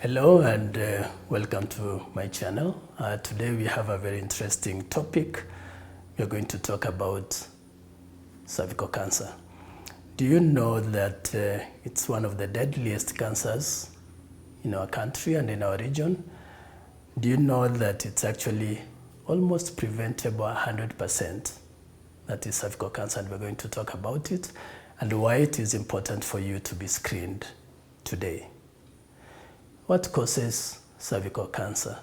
Hello and welcome to my channel. Today we have a very interesting topic. We are going to talk about cervical cancer. Do you know that it's one of the deadliest cancers in our country and in our region? Do you know that it's actually almost preventable 100%? That is cervical cancer, and we're going to talk about it and why it is important for you to be screened today. What causes cervical cancer?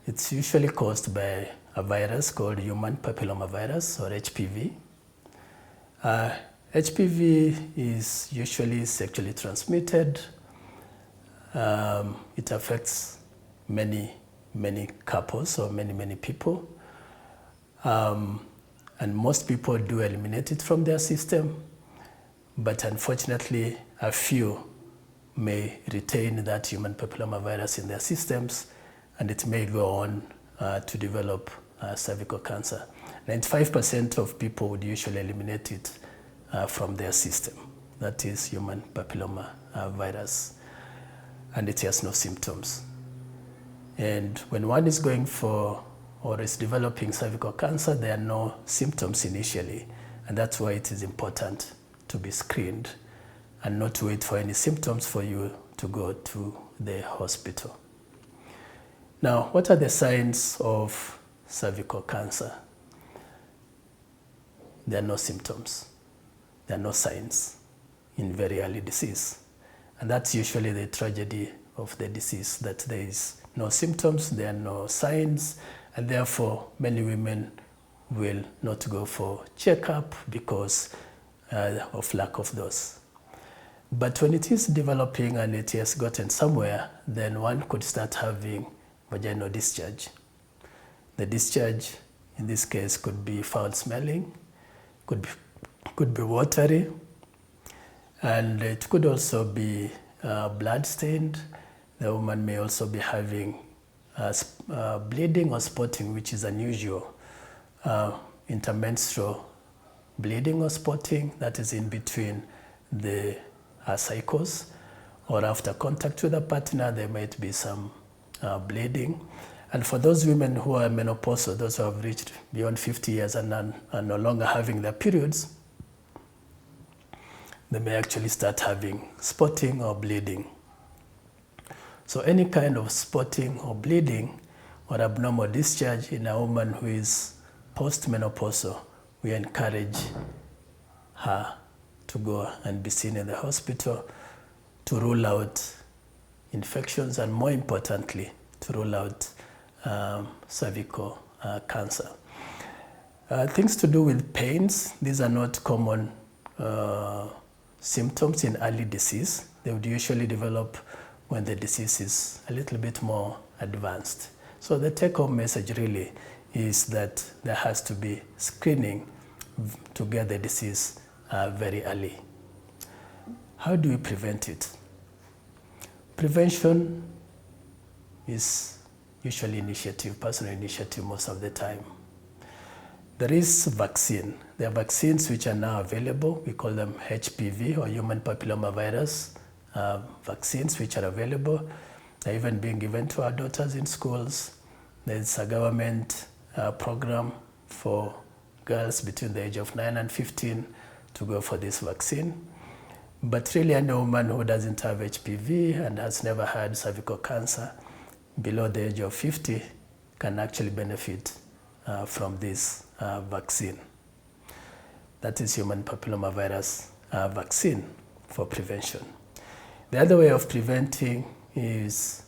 It's usually caused by a virus called human papillomavirus, or HPV. HPV is usually sexually transmitted. It affects many couples or many people. And most people do eliminate it from their system, but unfortunately a few may retain that human papillomavirus in their systems, and it may go on to develop cervical cancer. 95% of people would usually eliminate it from their system. That is human papillomavirus, and it has no symptoms. And when one is going for or is developing cervical cancer, there are no symptoms initially, and that's why it is important to be screened and not to wait for any symptoms for you to go to the hospital. Now, what are the signs of cervical cancer? There are no symptoms. There are no signs in very early disease. And that's usually the tragedy of the disease, that there is no symptoms, there are no signs, and therefore many women will not go for checkup because of lack of those. But when it is developing and it has gotten somewhere, then one could start having vaginal discharge. The discharge in this case could be foul smelling, could be watery, and it could also be blood stained. The woman may also be having bleeding or spotting, which is unusual. Intermenstrual bleeding or spotting, that is in between the cycles, or after contact with a partner, there might be some bleeding. And for those women who are menopausal, those who have reached beyond 50 years and are no longer having their periods, they may actually start having spotting or bleeding. So any kind of spotting or bleeding or abnormal discharge in a woman who is postmenopausal, we encourage her to go and be seen in the hospital to rule out infections, and more importantly, to rule out cervical cancer. Things to do with pains, these are not common symptoms in early disease. They would usually develop when the disease is a little bit more advanced. So the take-home message really is that there has to be screening to get the disease very early. How do we prevent it? Prevention is usually personal initiative most of the time. There is vaccine. There are vaccines which are now available. We call them HPV or human papillomavirus vaccines, which are available. They're even being given to our daughters in schools. There's a government program for girls between the age of 9 and 15 to go for this vaccine. But really, any woman who doesn't have HPV and has never had cervical cancer below the age of 50 can actually benefit from this vaccine. That is human papillomavirus vaccine for prevention. The other way of preventing is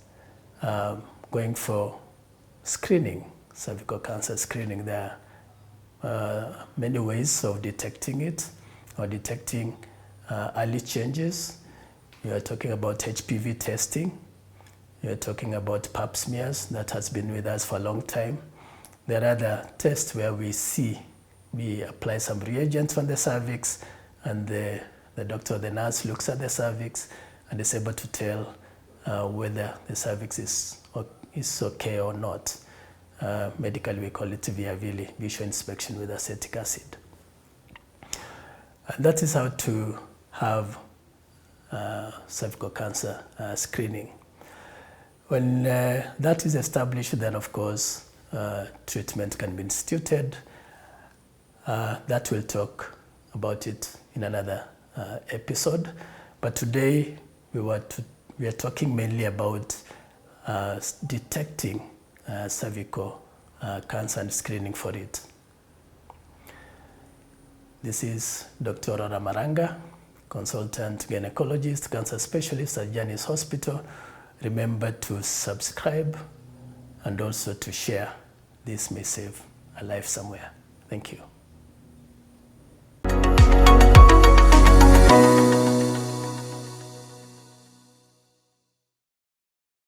going for screening, cervical cancer screening. There are many ways of detecting it or detecting early changes. You are talking about HPV testing. You are talking about pap smears that has been with us for a long time. There are other tests where we apply some reagents on the cervix, and the doctor or the nurse looks at the cervix and is able to tell whether the cervix is okay or not. Medically, we call it VIV, visual inspection with acetic acid. And that is how to have cervical cancer screening. When that is established, then of course treatment can be instituted. That we'll talk about it in another episode. But today we are talking mainly about detecting cervical cancer and screening for it. This is Dr. Orora Maranga, consultant gynecologist, cancer specialist at Janice Hospital. Remember to subscribe and also to share. This may save a life somewhere. Thank you.